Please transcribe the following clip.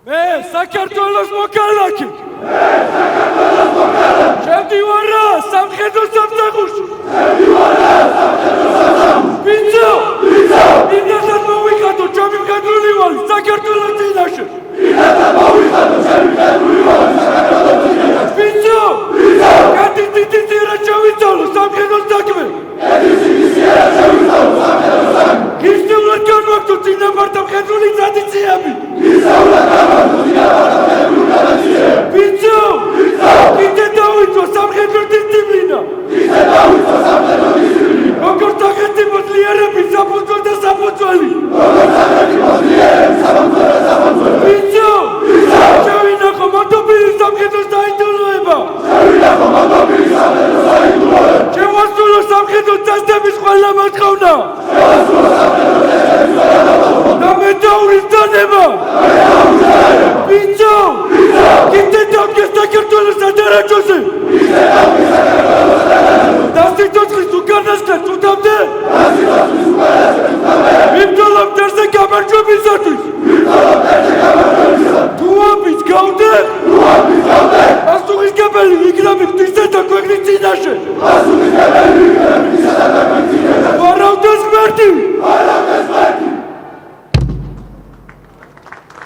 მე საქართველოს მოქალაქე შემდივარა სამხედრო სამსახურში ვინცო ინდასად მოვიკადო ჩემი მხედრული ვალი საქართველოს წინაშე ვინცო კატი ტიტირა ჩავიწოლო სამხედრო საქმე გისწავლოთ განვაგდო წინაპართა მხედრული ტრადიციები ვინცო კიდე დავიწვა სამხედრო დისციპლინა როგორც სახელმწიფოს ლიერების საფუძველი და საფუძველი ვინცო შევინახო მარტობილის სამხედროს დაინდულება შევასრულო სამხედრო წესდების ყველა მოთხოვნა და მე დავრის დანება ვინცო კიდე